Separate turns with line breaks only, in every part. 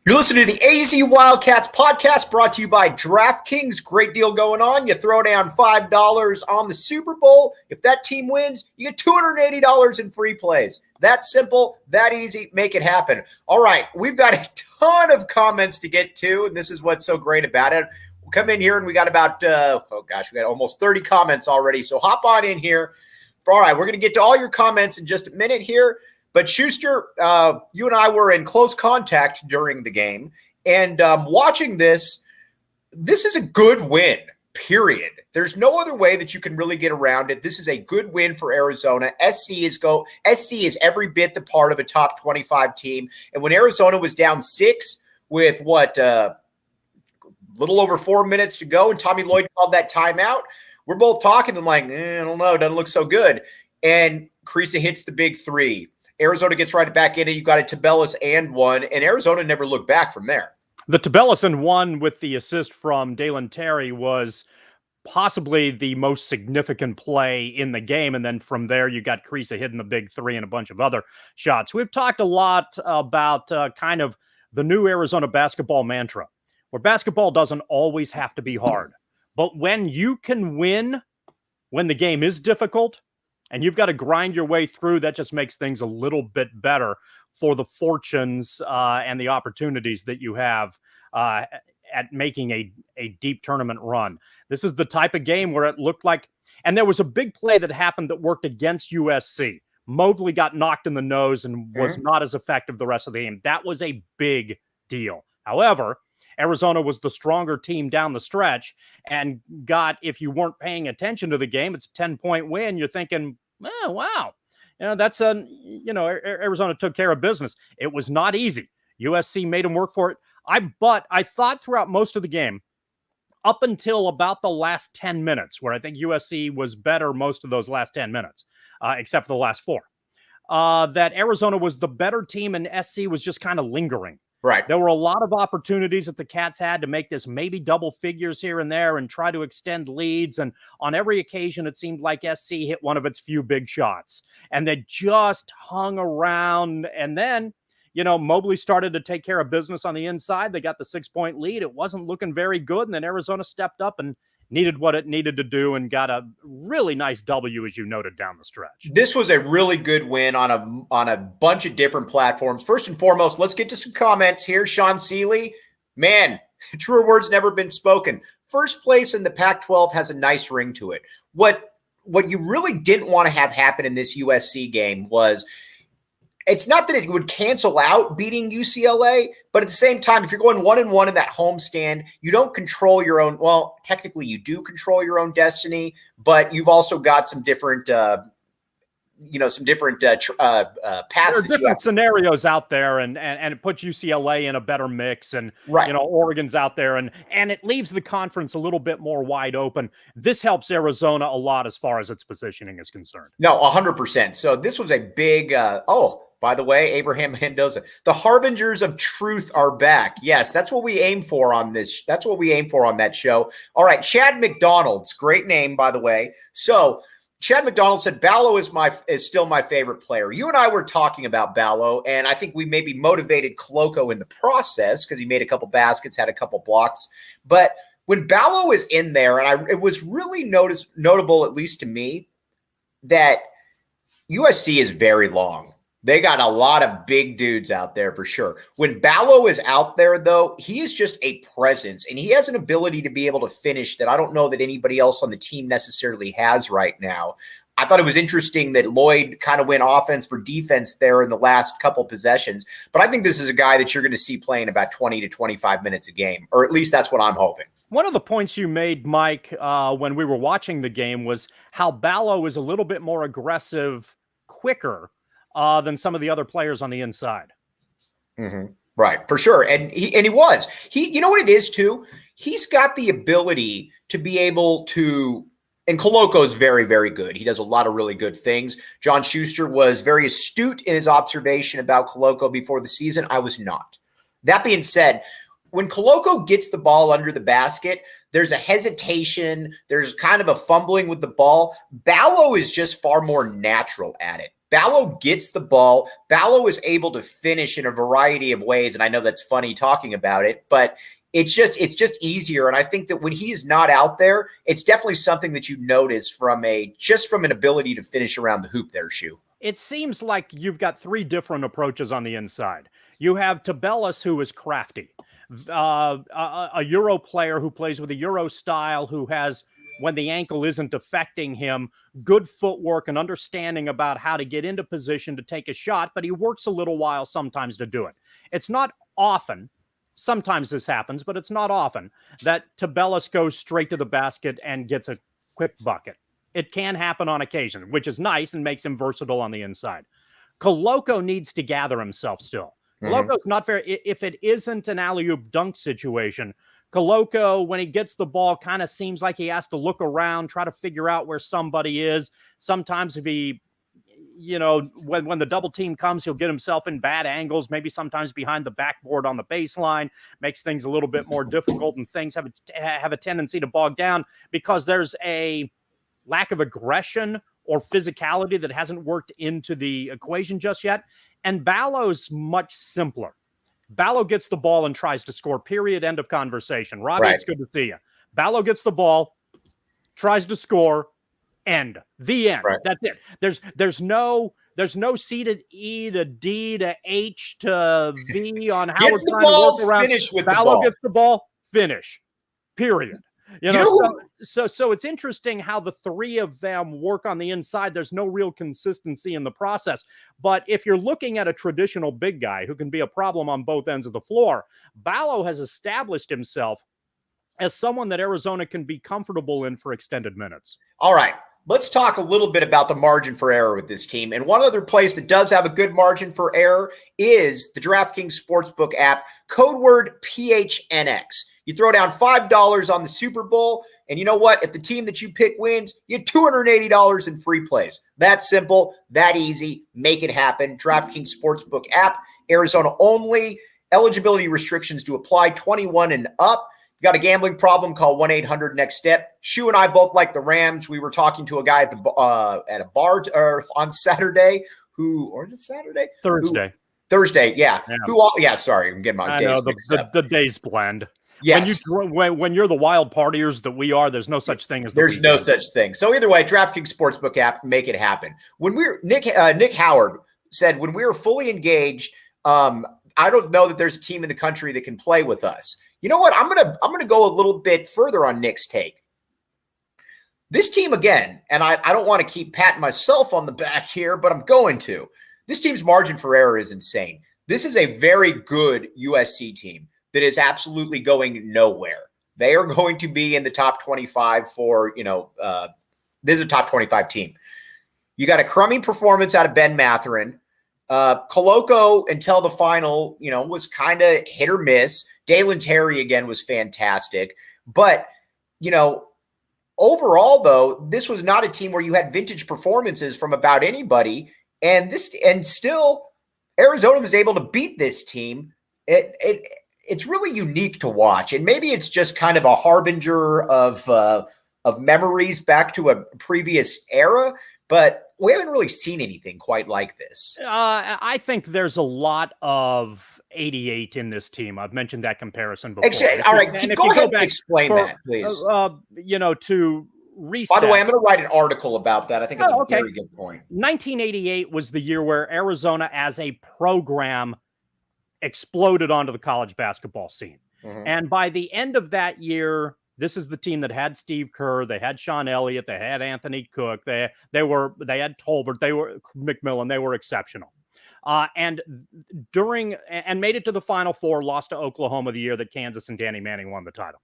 You're listening to the AZ Wildcats podcast brought to you by DraftKings. Great deal going on. You throw down $5 on the Super Bowl. If that team wins, you get $280 in free plays. That simple, that easy. Make it happen. All right, we've got a ton of comments to get to, and this is what's so great about it. We'll come in here, and we got about, we got almost 30 comments already, so hop on in here. All right, we're going to get to all your comments in just a minute here. But Schuster, you and I were in close contact during the game, and watching this is a good win, period. There's no other way that you can really get around it. This is a good win for Arizona. SC is every bit the part of a top 25 team. And when Arizona was down 6 with little over 4 minutes to go, and Tommy Lloyd called that timeout, we're both talking. I'm like, I don't know, it doesn't look so good. And Kriisa hits the big three. Arizona gets right back in it. You got a Tubelis and one, and Arizona never looked back from there.
The Tubelis and one with the assist from Dalen Terry was possibly the most significant play in the game. And then from there, you got Kriisa hitting the big three and a bunch of other shots. We've talked a lot about kind of the new Arizona basketball mantra, where basketball doesn't always have to be hard. But when you can win, when the game is difficult, and you've got to grind your way through, that just makes things a little bit better for the fortunes and the opportunities that you have at making a deep tournament run. This is the type of game where it looked like, and there was a big play that happened that worked against USC. Mobley got knocked in the nose and was not as effective the rest of the game. That was a big deal. However, Arizona was the stronger team down the stretch and got, if you weren't paying attention to the game, it's a 10-point win. You're thinking, oh, wow. Arizona took care of business. It was not easy. USC made them work for it. But I thought throughout most of the game, up until about the last 10 minutes, where I think USC was better most of those last 10 minutes, except for the last 4, that Arizona was the better team and SC was just kind of lingering.
Right.
There were a lot of opportunities that the Cats had to make this maybe double figures here and there and try to extend leads. And on every occasion, it seemed like SC hit one of its few big shots. And they just hung around. And then, Mobley started to take care of business on the inside. They got the 6-point lead. It wasn't looking very good. And then Arizona stepped up and needed what it needed to do and got a really nice W, as you noted, down the stretch.
This was a really good win on a bunch of different platforms. First and foremost, let's get to some comments here. Sean Seeley, man, truer words never been spoken. First place in the Pac-12 has a nice ring to it. What you really didn't want to have happen in this USC game was, it's not that it would cancel out beating UCLA, but at the same time, if you're going 1-1 in that homestand, you don't control your own. Well, technically you do control your own destiny, but you've also got some different, paths.
There are different scenarios out there, and it puts UCLA in a better mix, and
right.
Oregon's out there, and it leaves the conference a little bit more wide open. This helps Arizona a lot as far as its positioning is concerned.
No, 100%. So this was a big. By the way, Abraham Mendoza, the harbingers of truth are back. Yes, that's what we aim for on this. That's what we aim for on that show. All right, Chad McDonald's, great name, by the way. So Chad McDonald said Ballo is still my favorite player. You and I were talking about Ballo, and I think we maybe motivated Koloko in the process because he made a couple baskets, had a couple blocks. But when Ballo is in there, and it was really notable, at least to me, that USC is very long. They got a lot of big dudes out there for sure. When Ballo is out there, though, he is just a presence, and he has an ability to be able to finish that I don't know that anybody else on the team necessarily has right now. I thought it was interesting that Lloyd kind of went offense for defense there in the last couple possessions. But I think this is a guy that you're going to see playing about 20 to 25 minutes a game, or at least that's what I'm hoping.
One of the points you made, Mike, when we were watching the game was how Ballo is a little bit more aggressive, quicker than some of the other players on the inside.
Mm-hmm. Right, for sure. And he was. You know what it is, too? He's got the ability to be able to – and Koloko is very, very good. He does a lot of really good things. John Schuster was very astute in his observation about Koloko before the season. I was not. That being said, when Koloko gets the ball under the basket, there's a hesitation. There's kind of a fumbling with the ball. Ballo is just far more natural at it. Ballo gets the ball. Ballo is able to finish in a variety of ways, and I know that's funny talking about it, but it's just easier. And I think that when he's not out there, it's definitely something that you notice from an ability to finish around the hoop there, Shu.
It seems like you've got three different approaches on the inside. You have Tubelis, who is crafty, a Euro player who plays with a Euro style, who has, when the ankle isn't affecting him, good footwork and understanding about how to get into position to take a shot, but he works a little while sometimes to do it. It's not often. Sometimes this happens, but it's not often that Tubelis goes straight to the basket and gets a quick bucket. It can happen on occasion, which is nice and makes him versatile on the inside. Koloko needs to gather himself still. Koloko's not very, if it isn't an alley-oop dunk situation, Koloko, when he gets the ball, kind of seems like he has to look around, try to figure out where somebody is. Sometimes if he, when the double team comes, he'll get himself in bad angles, maybe sometimes behind the backboard on the baseline, makes things a little bit more difficult, and things have a tendency to bog down because there's a lack of aggression or physicality that hasn't worked into the equation just yet. And Ballo's much simpler. Ballo gets the ball and tries to score, period, end of conversation. Robbie, right. It's good to see you. Ballo gets the ball, tries to score, end. The end. Right. That's it. There's no C to E to D to H to V on how we're trying to work around.
Finish with
Ballo
the ball.
Gets the ball, finish, period. So it's interesting how the three of them work on the inside. There's no real consistency in the process. But if you're looking at a traditional big guy who can be a problem on both ends of the floor, Ballo has established himself as someone that Arizona can be comfortable in for extended minutes.
All right. Let's talk a little bit about the margin for error with this team. And one other place that does have a good margin for error is the DraftKings Sportsbook app, code word PHNX. You throw down $5 on the Super Bowl, and you know what? If the team that you pick wins, you get $280 in free plays. That simple, that easy. Make it happen. DraftKings Sportsbook app, Arizona only. Eligibility restrictions to apply, 21 and up. You got a gambling problem, call 1-800-NEXT-STEP. Shu and I both like the Rams. We were talking to a guy at a bar on Saturday or is it Saturday? Thursday, yeah. Sorry, I'm getting my days mixed up.
The days blend.
Yes.
When you're the wild partiers that we are, there's no such thing as
there's no such thing. So either way, DraftKings Sportsbook app, make it happen. When Nick Howard said when we were fully engaged, I don't know that there's a team in the country that can play with us. You know what? I'm gonna go a little bit further on Nick's take. This team again, and I don't want to keep patting myself on the back here, but I'm going to. This team's margin for error is insane. This is a very good USC team that is absolutely going nowhere. They are going to be in the top 25 for, this is a top 25 team. You got a crummy performance out of Ben Mathurin. Koloko until the final, was kind of hit or miss. Dalen Terry again was fantastic. But, overall though, this was not a team where you had vintage performances from about anybody. And still Arizona was able to beat this team. It's really unique to watch, and maybe it's just kind of a harbinger of memories back to a previous era, but we haven't really seen anything quite like this.
I think there's a lot of 88 in this team. I've mentioned that comparison before.
All right, go ahead and explain that, please.
To reset.
By the way, I'm going to write an article about that. I think it's a very good point.
1988 was the year where Arizona as a program exploded onto the college basketball scene. Mm-hmm. And by the end of that year, this is the team that had Steve Kerr, they had Sean Elliott, they had Anthony Cook, they had Tolbert, they were McMillan, they were exceptional. And made it to the Final Four, lost to Oklahoma the year that Kansas and Danny Manning won the title.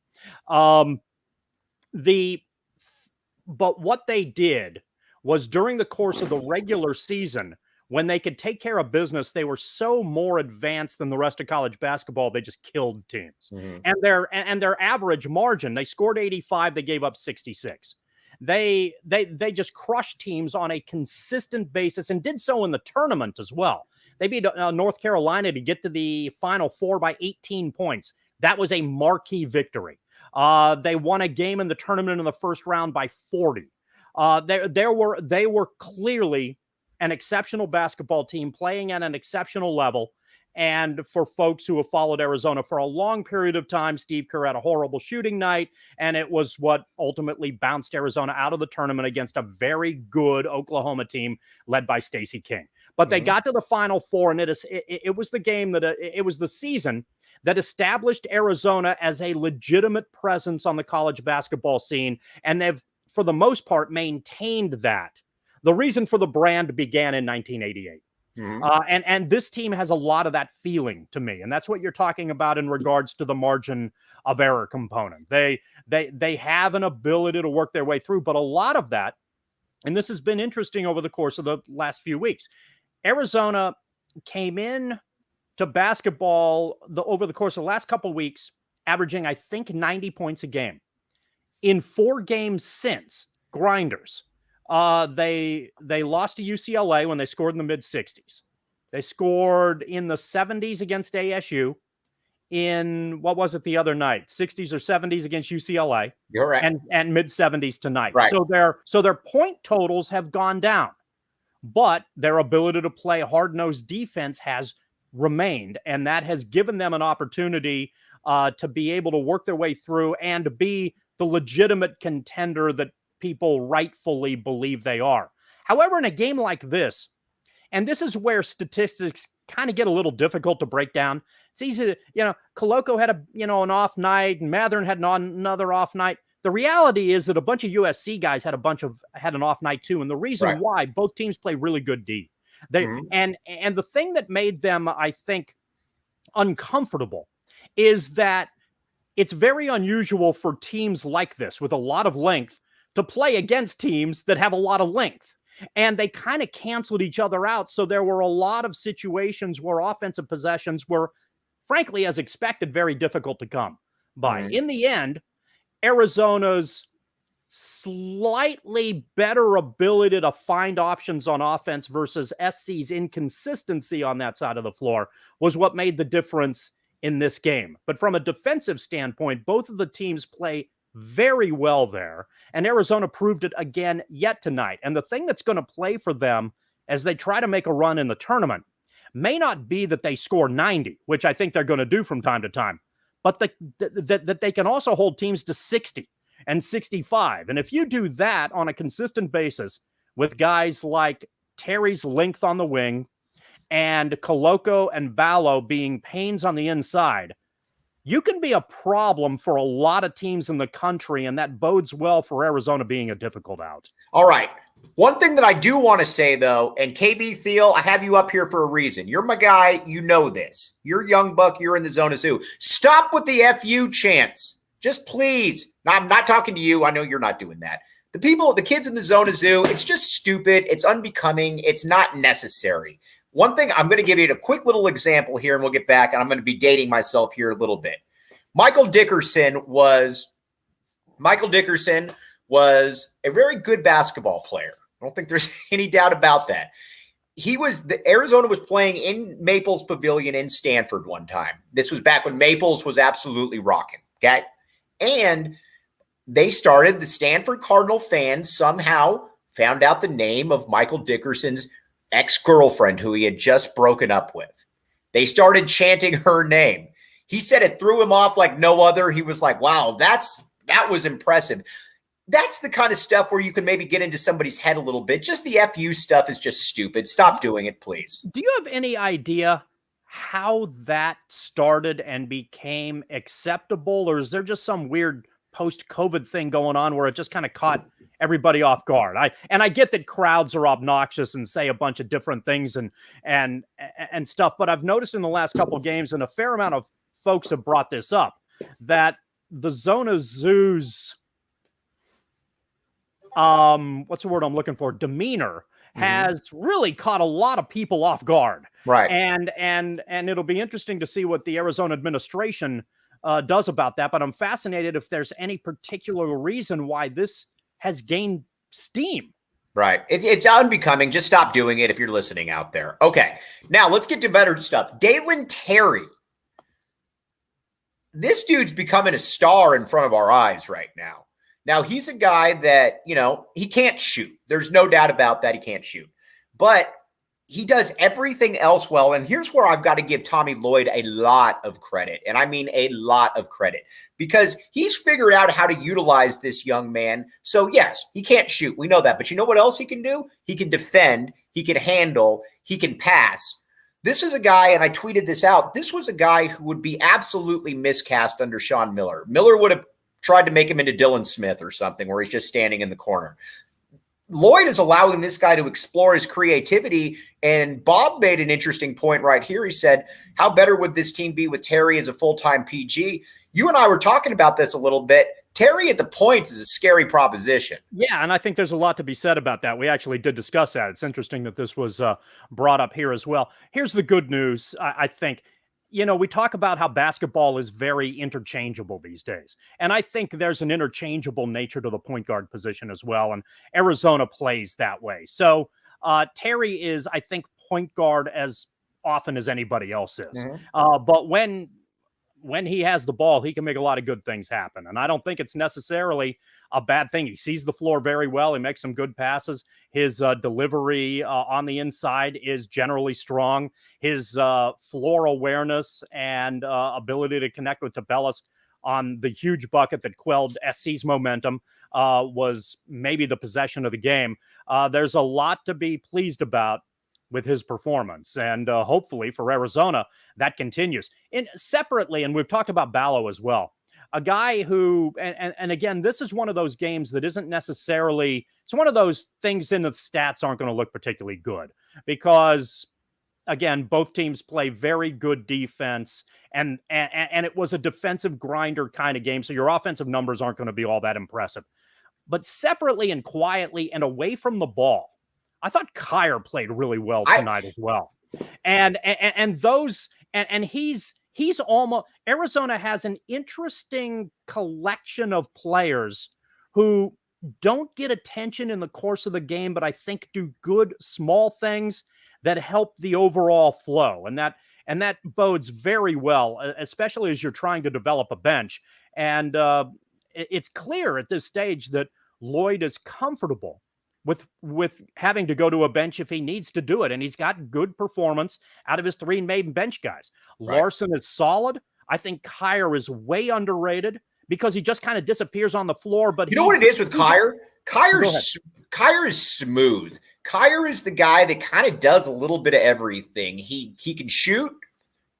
But what they did was during the course of the regular season, when they could take care of business, they were so more advanced than the rest of college basketball. They just killed teams. Mm-hmm. And their average margin, they scored 85, they gave up 66. They just crushed teams on a consistent basis and did so in the tournament as well. They beat North Carolina to get to the Final Four by 18 points. That was a marquee victory. They won a game in the tournament in the first round by 40. They were clearly an exceptional basketball team playing at an exceptional level. And for folks who have followed Arizona for a long period of time, Steve Kerr had a horrible shooting night, and it was what ultimately bounced Arizona out of the tournament against a very good Oklahoma team led by Stacey King. But they got to the Final Four, and it was the game that it was the season that established Arizona as a legitimate presence on the college basketball scene, and they've, for the most part, maintained that. The reason for the brand began in 1988. And this team has a lot of that feeling to me. And that's what you're talking about in regards to the margin of error component. They have an ability to work their way through, but a lot of that, and this has been interesting over the course of the last few weeks, Arizona came in to basketball over the course of the last couple of weeks, averaging, I think, 90 points a game. In 4 games since, grinders. They lost to UCLA when they scored in the mid-60s. They scored in the 70s against ASU. In, what was it the other night? 60s or 70s against UCLA.
You're right.
And mid-70s tonight.
Right.
So their point totals have gone down. But their ability to play hard-nosed defense has remained. And that has given them an opportunity to be able to work their way through and to be the legitimate contender that people rightfully believe they are. However, in a game like this, and this is where statistics kind of get a little difficult to break down. It's easy to, Koloko had an off night and Mathurin had another off night. The reality is that a bunch of USC guys had an off night too. And the reason why both teams play really good D. And the thing that made them, I think, uncomfortable is that it's very unusual for teams like this with a lot of length to play against teams that have a lot of length. And they kind of canceled each other out. So there were a lot of situations where offensive possessions were, frankly, as expected, very difficult to come by. In the end, Arizona's slightly better ability to find options on offense versus SC's inconsistency on that side of the floor was what made the difference in this game. But from a defensive standpoint, both of the teams play very well there, and Arizona proved it again yet tonight. And the thing that's going to play for them as they try to make a run in the tournament may not be that they score 90, which I think they're going to do from time to time, but that they can also hold teams to 60 and 65. And if you do that on a consistent basis with guys like Terry's length on the wing and Koloko and Ballo being pains on the inside, you can be a problem for a lot of teams in the country, and that bodes well for Arizona being a difficult out.
All right. One thing that I do want to say, though, and KB Thiel, I have you up here for a reason. You're my guy. You know this. You're young buck. You're in the zone of zoo. Stop with the FU chants. Just please. Now, I'm not talking to you. I know you're not doing that. The kids in the zone of zoo, it's just stupid. It's unbecoming. It's not necessary. One thing, I'm going to give you a quick little example here, and we'll get back, and I'm going to be dating myself here a little bit. Michael Dickerson was a very good basketball player. I don't think there's any doubt about that. Arizona was playing in Maples Pavilion in Stanford one time. This was back when Maples was absolutely rocking, okay? And the Stanford Cardinal fans somehow found out the name of Michael Dickerson's ex-girlfriend who he had just broken up with. They started chanting her name. He said it threw him off like no other. He was like, wow, that was impressive. That's the kind of stuff where you can maybe get into somebody's head a little bit. Just the FU stuff is just stupid. Stop doing it, please.
Do you have any idea how that started and became acceptable, or is there just some weird post-COVID thing going on where it just kind of caught everybody off guard. I get that crowds are obnoxious and say a bunch of different things and stuff, but I've noticed in the last couple of games, and a fair amount of folks have brought this up, that the Zona Zoo's what's the word I'm looking for? Demeanor has really caught a lot of people off guard.
Right.
And it'll be interesting to see what the Arizona administration does about that. But I'm fascinated if there's any particular reason why this has gained steam.
Right. It's unbecoming. Just stop doing it if you're listening out there. Okay. Now let's get to better stuff. Dalen Terry. This dude's becoming a star in front of our eyes right now. Now, he's a guy that, he can't shoot. There's no doubt about that. He can't shoot. But he does everything else well. And here's where I've got to give Tommy Lloyd a lot of credit. And I mean a lot of credit. Because he's figured out how to utilize this young man. So, yes, he can't shoot. We know that. But you know what else he can do? He can defend. He can handle. He can pass. This is a guy, and I tweeted this out, this was a guy who would be absolutely miscast under Sean Miller. Miller would have tried to make him into Dylan Smith or something where he's just standing in the corner. Lloyd is allowing this guy to explore his creativity, and Bob made an interesting point right here. He said, how better would this team be with Terry as a full-time PG? You and I were talking about this a little bit. Terry at the points is a scary proposition.
Yeah, and I think there's a lot to be said about that. We actually did discuss that. It's interesting that this was brought up here as well. Here's the good news, I think. We talk about how basketball is very interchangeable these days. And I think there's an interchangeable nature to the point guard position as well. And Arizona plays that way. So Terry is, I think, point guard as often as anybody else is. But when he has the ball, he can make a lot of good things happen. And I don't think it's necessarily a bad thing. He sees the floor very well. He makes some good passes. His delivery on the inside is generally strong. His floor awareness and ability to connect with Tubelis on the huge bucket that quelled SC's momentum was maybe the possession of the game. There's a lot to be pleased about with his performance. And hopefully for Arizona, that continues. And separately, and we've talked about Ballo as well, a guy who, and again, this is one of those games that isn't necessarily, it's one of those things in the stats aren't going to look particularly good because, again, both teams play very good defense and it was a defensive grinder kind of game. So your offensive numbers aren't going to be all that impressive. But separately and quietly and away from the ball, I thought Kerr played really well tonight as well. And he's almost, Arizona has an interesting collection of players who don't get attention in the course of the game, but I think do good small things that help the overall flow. And that bodes very well, especially as you're trying to develop a bench. And it's clear at this stage that Lloyd is comfortable with having to go to a bench if he needs to do it. And he's got good performance out of his three main bench guys. Right. Larson is solid. I think Kerr is way underrated because he just kind of disappears on the floor. But
you know what it is with Kerr? Kerr is smooth. Kerr is the guy that kind of does a little bit of everything. He can shoot.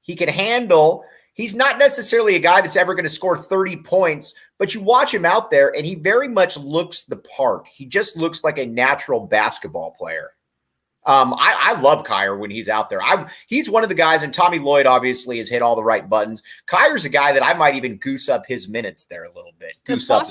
He can handle. He's not necessarily a guy that's ever going to score 30 points, but you watch him out there and he very much looks the part. He just looks like a natural basketball player. I love Kerr when he's out there. He's one of the guys, and Tommy Lloyd obviously has hit all the right buttons. Kerr's a guy that I might even goose up his minutes there a little bit. Goose up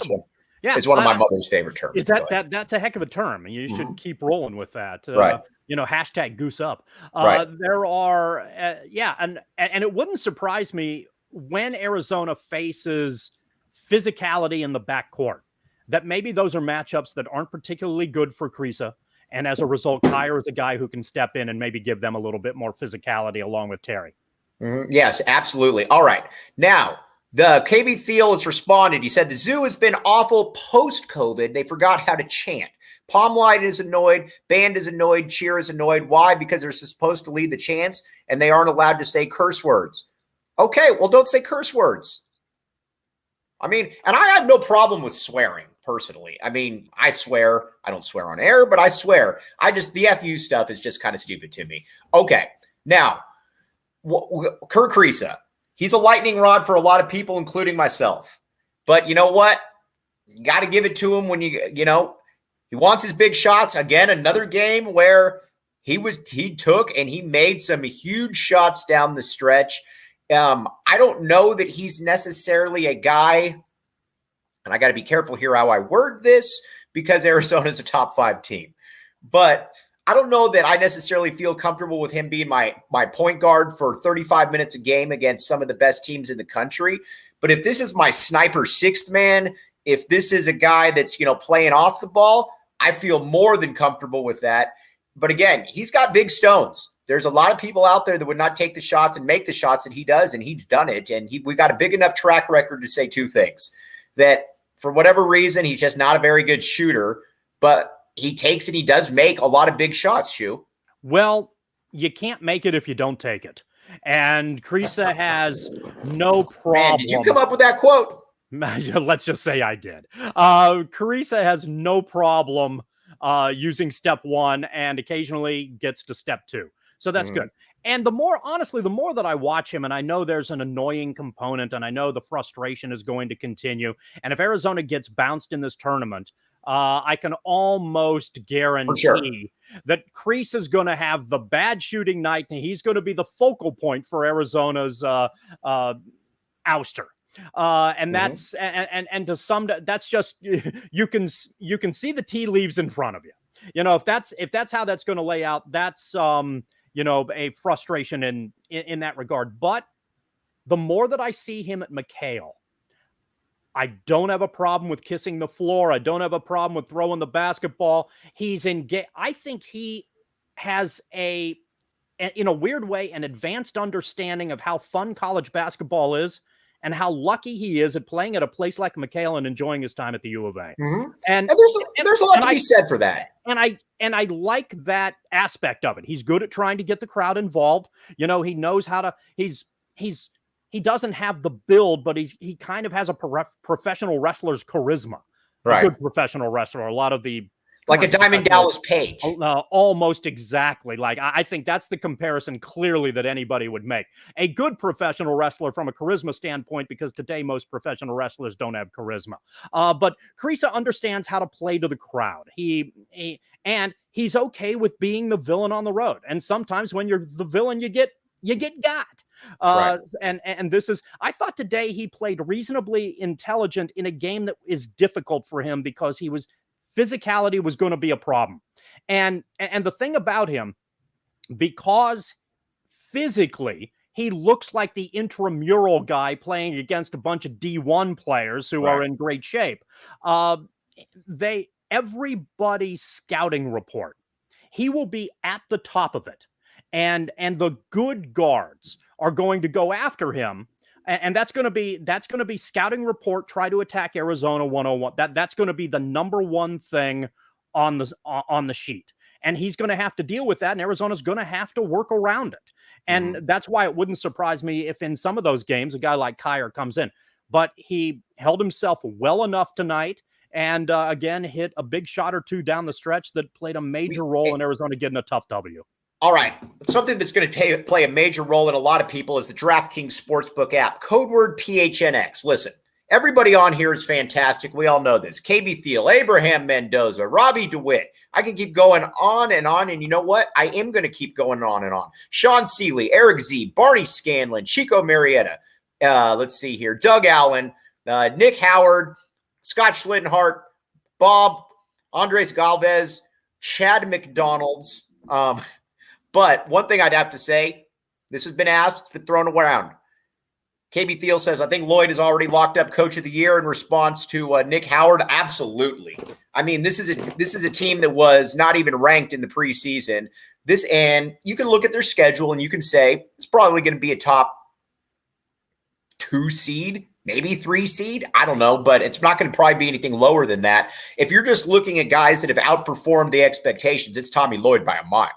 is one of my mother's favorite terms.
Is that's a heck of a term, and you should keep rolling with that.
Right.
Hashtag goose up.
Right.
There are, and it wouldn't surprise me when Arizona faces physicality in the backcourt that maybe those are matchups that aren't particularly good for Kriisa. And as a result, Kerr is a guy who can step in and maybe give them a little bit more physicality along with Terry.
Yes, absolutely. All right. Now, the KB Thiel has responded. He said, the zoo has been awful post-COVID. They forgot how to chant. Palmlight is annoyed. Band is annoyed. Cheer is annoyed. Why? Because they're supposed to lead the chants and they aren't allowed to say curse words. Okay, well, don't say curse words. I mean, and I have no problem with swearing personally. I mean, I swear. I don't swear on air, but I swear. The FU stuff is just kind of stupid to me. Okay, now, Kerr Kriisa. He's a lightning rod for a lot of people, including myself. But you know what? You got to give it to him when you know, he wants his big shots. Again, another game where he took and he made some huge shots down the stretch. I don't know that he's necessarily a guy, and I got to be careful here how I word this because Arizona's a top 5 team. But I don't know that I necessarily feel comfortable with him being my point guard for 35 minutes a game against some of the best teams in the country. But if this is my sniper sixth man, if this is a guy that's, you know, playing off the ball, I feel more than comfortable with that. But again, he's got big stones. There's a lot of people out there that would not take the shots and make the shots that he does, and he's done it. And we got a big enough track record to say two things: that for whatever reason, he's just not a very good shooter, but he takes and he does make a lot of big shots, Shu.
Well, you can't make it if you don't take it. And Kriisa has no problem.
Man, did you come up with that quote?
Let's just say I did. Kriisa has no problem using step 1 and occasionally gets to step 2. So that's good. And the more that I watch him, and I know there's an annoying component, and I know the frustration is going to continue. And if Arizona gets bounced in this tournament, I can almost guarantee that Kriisa is going to have the bad shooting night, and he's going to be the focal point for Arizona's ouster. And that's and to some, that's just you can see the tea leaves in front of you. You know, if that's how that's going to lay out, that's you know, a frustration in that regard. But the more that I see him at McKale, I don't have a problem with kissing the floor. I don't have a problem with throwing the basketball. I think he has in a weird way, an advanced understanding of how fun college basketball is and how lucky he is at playing at a place like McKale and enjoying his time at the U of A.
And there's a lot to be said for that.
And I like that aspect of it. He's good at trying to get the crowd involved. You know, he knows how to. He doesn't have the build, but he kind of has a professional wrestler's charisma.
Right.
A good professional wrestler. A lot of the
like a Diamond Dallas Page.
Almost exactly. Like, I think that's the comparison clearly that anybody would make. A good professional wrestler from a charisma standpoint, because today most professional wrestlers don't have charisma. But Kriisa understands how to play to the crowd. And he's okay with being the villain on the road. And sometimes when you're the villain, you get got. Right. And this is, I thought today he played reasonably intelligent in a game that is difficult for him because physicality was going to be a problem. And the thing about him, because physically he looks like the intramural guy playing against a bunch of D1 players who are in great shape. Everybody's scouting report, he will be at the top of it. And the good guards are going to go after him. And that's going to be scouting report, try to attack Arizona 101. That's going to be the number one thing on the sheet. And he's going to have to deal with that, and Arizona's going to have to work around it. And that's why it wouldn't surprise me if in some of those games a guy like Kerr comes in. But he held himself well enough tonight, and again hit a big shot or two down the stretch that played a major role in Arizona getting a tough W.
All right. Something that's going to play a major role in a lot of people is the DraftKings Sportsbook app. Code word PHNX. Listen, everybody on here is fantastic. We all know this. KB Thiel, Abraham Mendoza, Robbie DeWitt. I can keep going on. And you know what? I am going to keep going on and on. Sean Seeley, Eric Z, Barney Scanlon, Chico Marietta. Let's see here. Doug Allen, Nick Howard, Scott Schlittenhart, Bob, Andres Galvez, Chad McDonald's. But one thing I'd have to say, this has been asked, it's been thrown around. KB Thiel says, I think Lloyd is already locked up Coach of the Year in response to Nick Howard. Absolutely. I mean, this is a team that was not even ranked in the preseason. And you can look at their schedule and you can say it's probably going to be a top 2 seed, maybe 3 seed. I don't know, but it's not going to probably be anything lower than that. If you're just looking at guys that have outperformed the expectations, it's Tommy Lloyd by a mile.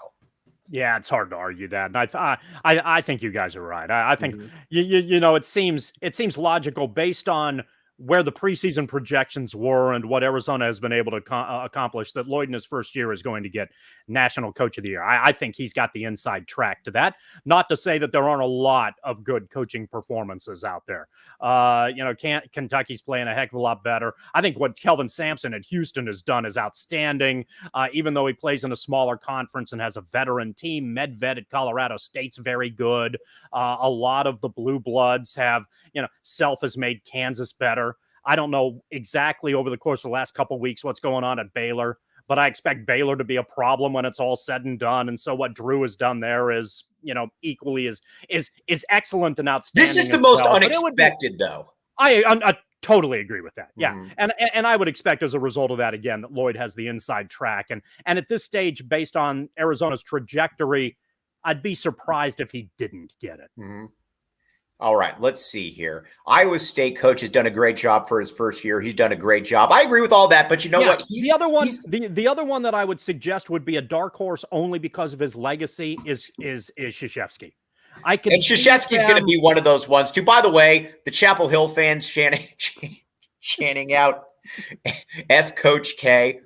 Yeah, it's hard to argue that. And I think you guys are right. I think you know, it seems logical based on where the preseason projections were and what Arizona has been able to accomplish, that Lloyd in his first year is going to get National Coach of the Year. I think he's got the inside track to that. Not to say that there aren't a lot of good coaching performances out there. Kentucky's playing a heck of a lot better. I think what Kelvin Sampson at Houston has done is outstanding, even though he plays in a smaller conference and has a veteran team. Medved at Colorado State's very good. A lot of the blue bloods have, Self has made Kansas better. I don't know exactly over the course of the last couple of weeks what's going on at Baylor, but I expect Baylor to be a problem when it's all said and done. And so what Drew has done there is, equally is excellent and outstanding.
This is the most unexpected, though.
I totally agree with that. Yeah. Mm-hmm. And I would expect as a result of that, again, that Lloyd has the inside track. And at this stage, based on Arizona's trajectory, I'd be surprised if he didn't get it.
Mm-hmm. All right, let's see here. Iowa State coach has done a great job for his first year. He's done a great job. I agree with all that, but you know what?
The other one that I would suggest would be a dark horse only because of his legacy is Krzyzewski. And
Krzyzewski's going to be one of those ones too. By the way, the Chapel Hill fans chanting out F Coach K.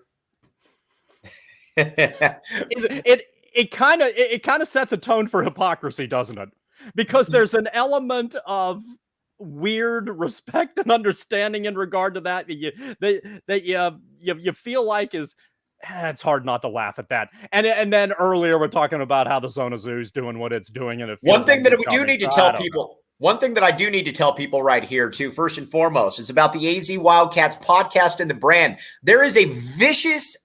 It kind of sets a tone for hypocrisy, doesn't it? Because there's an element of weird respect and understanding in regard to that you feel like is. It's hard not to laugh at that. And then earlier we're talking about how the Zona Zoo is doing what it's doing, and
one thing that we do need to tell people. One thing that I do need to tell people right here, too, first and foremost, is about the AZ Wildcats podcast and the brand. There is a vicious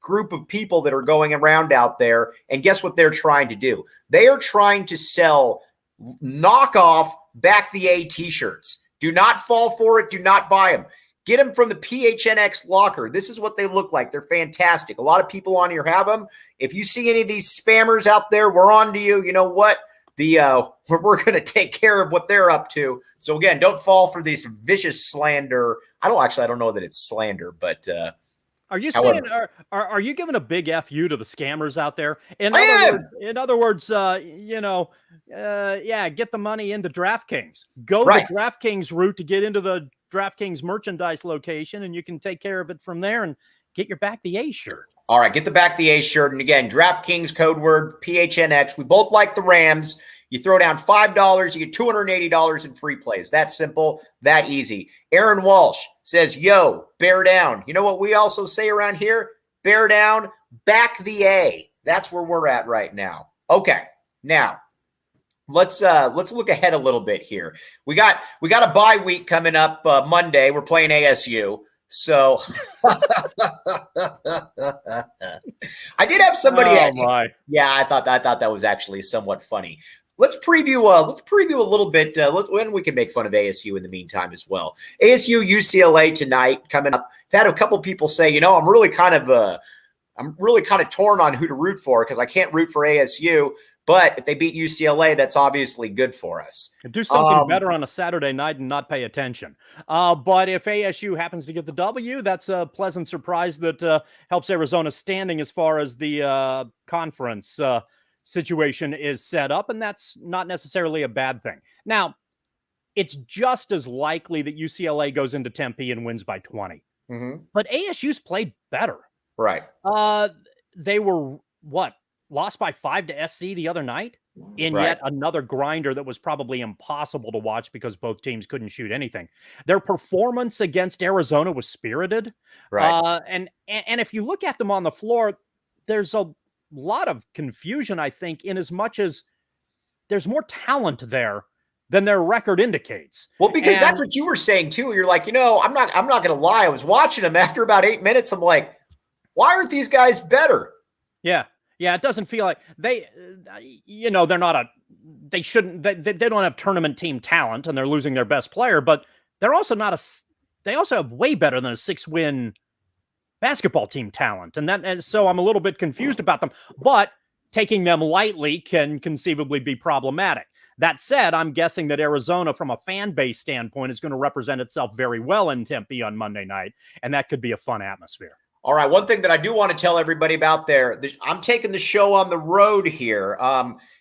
group of people that are going around out there, and guess what they're trying to do? They are trying to sell knockoff Back the A t-shirts. Do not fall for it. Do not buy them. Get them from the PHNX locker. This is what they look like. They're fantastic. A lot of people on here have them. If you see any of these spammers out there, we're on to you. You know what? We're going to take care of what they're up to. So again, don't fall for these vicious slander. I don't know that it's slander, but
are you saying, are you giving a big FU to the scammers out there? In other words, get the money into DraftKings. Go the DraftKings route to get into the DraftKings merchandise location, and you can take care of it from there and get your Back the A shirt.
All right, get the Back the A shirt. And again, DraftKings code word PHNX. We both like the Rams. You throw down $5, you get $280 in free plays. That simple, that easy. Aaron Walsh says, yo, bear down. You know what we also say around here? Bear down, back the A. That's where we're at right now. Okay, now let's look ahead a little bit here. We got a bye week coming up Monday. We're playing ASU. So I did have somebody. I thought that was actually somewhat funny. Let's preview a little bit. When we can make fun of ASU in the meantime as well. ASU UCLA tonight coming up. I've had a couple people say, I'm really kind of torn on who to root for because I can't root for ASU. But if they beat UCLA, that's obviously good for us.
Do something better on a Saturday night and not pay attention. But if ASU happens to get the W, that's a pleasant surprise that helps Arizona standing as far as the conference situation is set up, and that's not necessarily a bad thing. Now, it's just as likely that UCLA goes into Tempe and wins by 20.
Mm-hmm.
But ASU's played better.
Right.
They were, lost by 5 to SC the other night in yet another grinder that was probably impossible to watch because both teams couldn't shoot anything. Their performance against Arizona was spirited.
Right.
And if you look at them on the floor, there's a lot of confusion, I think, in as much as there's more talent there than their record indicates.
Well, because that's what you were saying too. You're like, I'm not going to lie. I was watching them after about 8 minutes. I'm like, why aren't these guys better?
Yeah. Yeah. It doesn't feel like they shouldn't, they don't have tournament team talent and they're losing their best player, but they're also they also have way better than a 6-win basketball team talent. And so I'm a little bit confused about them, but taking them lightly can conceivably be problematic. That said, I'm guessing that Arizona, from a fan base standpoint, is going to represent itself very well in Tempe on Monday night, and that could be a fun atmosphere.
All right, one thing that I do want to tell everybody about I'm taking the show on the road here.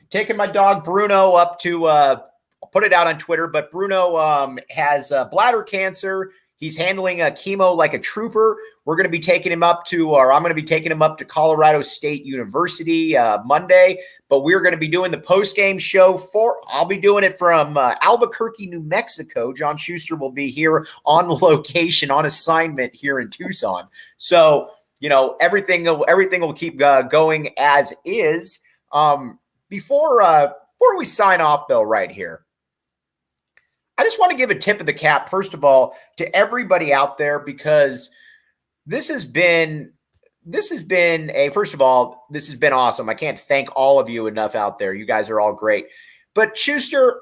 Taking my dog Bruno up to I'll put it out on Twitter, but Bruno has bladder cancer. He's handling chemo like a trooper. We're going to be taking him up to, or I'm going to be taking him up to Colorado State University Monday. But we're going to be doing the post-game show I'll be doing it from Albuquerque, New Mexico. John Schuster will be here on location, on assignment here in Tucson. So, everything will keep going as is. Before we sign off, though, right here, I just want to give a tip of the cap, first of all, to everybody out there, because this has been awesome. I can't thank all of you enough out there. You guys are all great. But Schuster,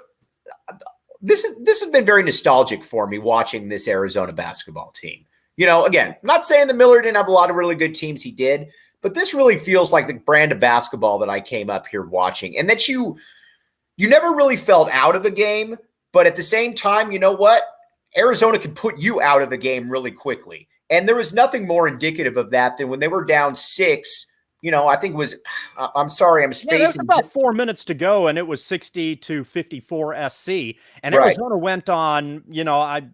this has been very nostalgic for me watching this Arizona basketball team. Again, I'm not saying that Miller didn't have a lot of really good teams. He did. But this really feels like the brand of basketball that I came up here watching, and that you never really felt out of a game. But at the same time, you know what? Arizona can put you out of the game really quickly. And there was nothing more indicative of that than when they were down 6. I think it was, I'm sorry, I'm spacing.
There's about 4 minutes to go, and it was 60-54 SC. And Arizona went on,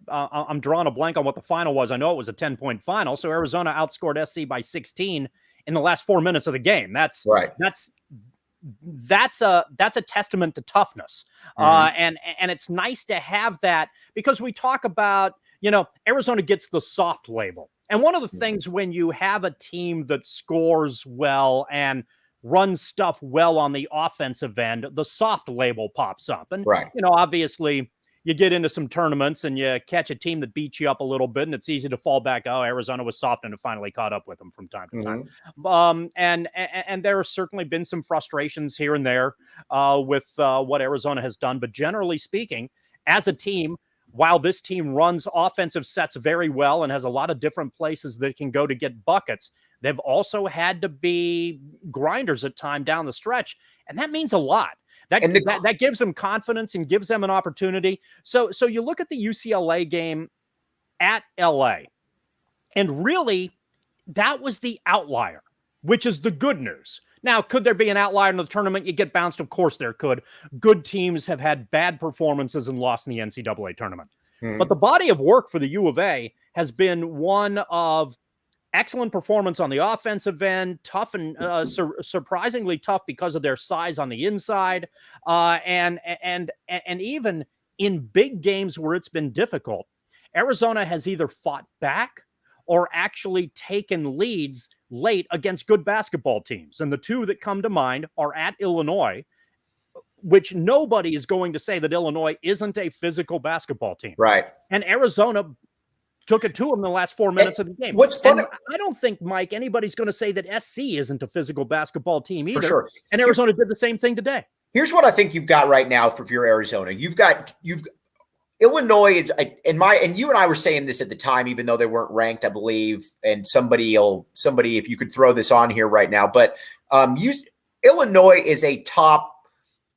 I'm drawing a blank on what the final was. I know it was a 10-point final. So Arizona outscored SC by 16 in the last 4 minutes of the game. That's right. That's a testament to toughness. And it's nice to have that, because we talk about, Arizona gets the soft label. And one of the things when you have a team that scores well and runs stuff well on the offensive end, the soft label pops up. And, obviously you get into some tournaments and you catch a team that beats you up a little bit, and it's easy to fall back. Oh, Arizona was soft, and it finally caught up with them from time to time. And there have certainly been some frustrations here and there with what Arizona has done. But generally speaking, as a team, while this team runs offensive sets very well and has a lot of different places that it can go to get buckets, they've also had to be grinders at time down the stretch. And that means a lot. That gives them confidence and gives them an opportunity. So you look at the UCLA game at LA, and really that was the outlier, which is the good news. Now, could there be an outlier in the tournament? You get bounced. Of course there could. Good teams have had bad performances and lost in the NCAA tournament. But the body of work for the U of A has been one of excellent performance on the offensive end, tough and surprisingly tough because of their size on the inside, and even in big games where it's been difficult, Arizona has either fought back or actually taken leads late against good basketball teams. And the two that come to mind are at Illinois, which nobody is going to say that Illinois isn't a physical basketball team.
Right.
And Arizona took it to them in the last 4 minutes of the game.
What's funny,
I don't think, Mike, anybody's going to say that SC isn't a physical basketball team either.
For sure.
And Arizona did the same thing today.
Here's what I think you've got right now for your Arizona. You've Illinois is, and you and I were saying this at the time, even though they weren't ranked, I believe, and somebody, if you could throw this on here right now, but Illinois is a top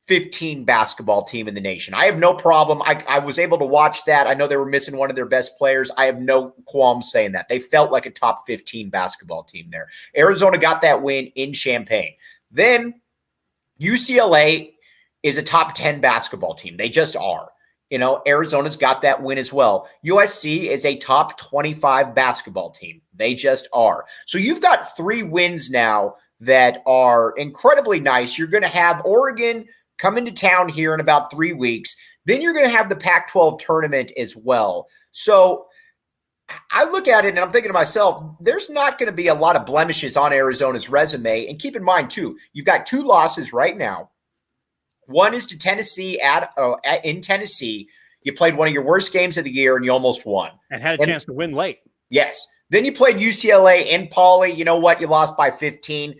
15 basketball team in the nation. I have no problem. I was able to watch that. I know they were missing one of their best players. I have no qualms saying that. They felt like a top 15 basketball team there. Arizona got that win in Champaign. Then UCLA is a top 10 basketball team. They just are. Arizona's got that win as well. USC is a top 25 basketball team. They just are. So you've got 3 wins now that are incredibly nice. You're going to have Oregon come into town here in about 3 weeks. Then you're going to have the Pac-12 tournament as well. So I look at it and I'm thinking to myself, there's not going to be a lot of blemishes on Arizona's resume. And keep in mind, too, you've got 2 losses right now. One is to Tennessee in Tennessee. You played one of your worst games of the year and you almost won.
And had a chance to win late.
Yes. Then you played UCLA in Pauley. You know what? You lost by 15.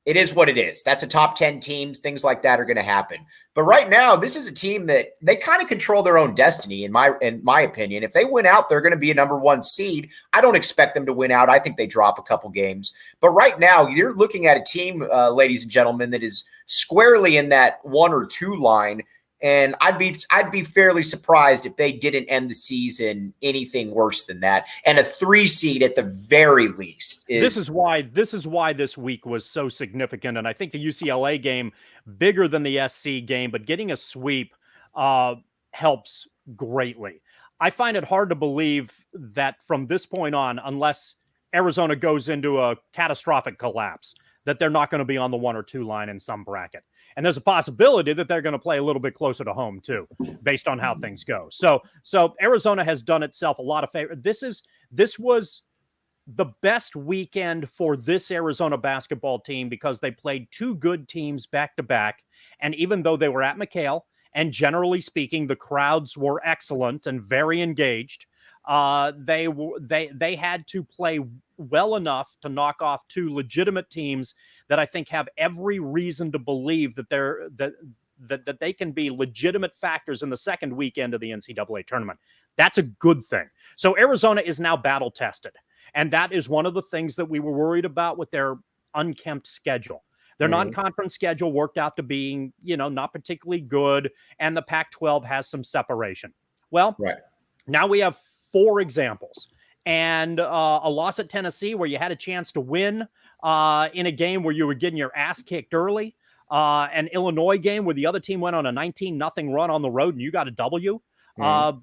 It is what it is. That's a top 10 team. Things like that are going to happen. But right now, this is a team that they kind of control their own destiny, in my opinion. If they win out, they're going to be a number 1 seed. I don't expect them to win out. I think they drop a couple games. But right now, you're looking at a team, ladies and gentlemen, that is squarely in that 1 or 2 line. And I'd be fairly surprised if they didn't end the season anything worse than that. And a 3 seed at the very least.
This is why this week was so significant. And I think the UCLA game, bigger than the SC game, but getting a sweep helps greatly. I find it hard to believe that from this point on, unless Arizona goes into a catastrophic collapse, that they're not going to be on the 1 or 2 line in some bracket. And there's a possibility that they're going to play a little bit closer to home too, based on how things go. So Arizona has done itself a lot of favor. This was the best weekend for this Arizona basketball team because they played 2 good teams back to back. And even though they were at McKale, and generally speaking, the crowds were excellent and very engaged, they had to play well enough to knock off 2 legitimate teams that I think have every reason to believe that they can be legitimate factors in the second weekend of the NCAA tournament. That's a good thing. So Arizona is now battle tested. And that is one of the things that we were worried about with their unkempt schedule. Their non-conference schedule worked out to being, not particularly good, and the Pac-12 has some separation. Well, Now we have 4 examples. And a loss at Tennessee where you had a chance to win in a game where you were getting your ass kicked early. An Illinois game where the other team went on a 19-0 run on the road and you got a W. A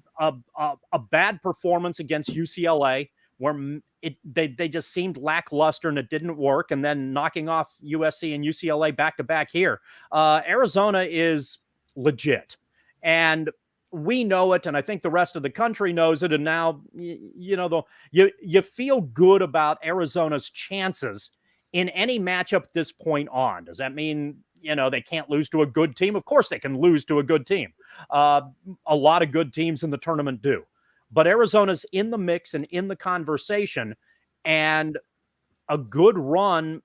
bad performance against UCLA where they just seemed lackluster and it didn't work, and then knocking off USC and UCLA back-to-back here. Arizona is legit. And we know it, and I think the rest of the country knows it, and now, you feel good about Arizona's chances in any matchup at this point on. Does that mean, they can't lose to a good team? Of course they can lose to a good team. A lot of good teams in the tournament do. But Arizona's in the mix and in the conversation, and a good run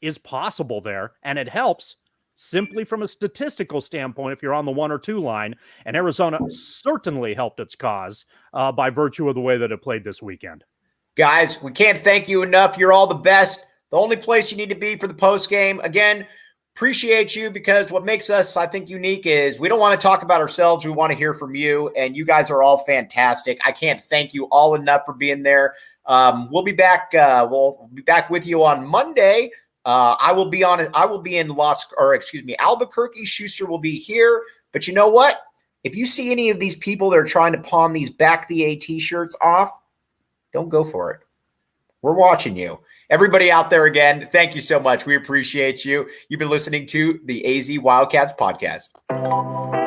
is possible there, and it helps simply from a statistical standpoint if you're on the 1 or 2 line, and Arizona certainly helped its cause by virtue of the way that it played this weekend.
Guys, we can't thank you enough. You're all the best. The only place you need to be for the post game. Again, appreciate you, because what makes us, I think, unique is we don't want to talk about ourselves. We want to hear from you, and you guys are all fantastic. I can't thank you all enough for being there. We'll be back. We'll be back with you on Monday. I will be in Albuquerque. Schuster will be here. But you know what? If you see any of these people that are trying to pawn these Back the A t-shirts off, don't go for it. We're watching you. Everybody out there, again, thank you so much. We appreciate you. You've been listening to the AZ Wildcats podcast.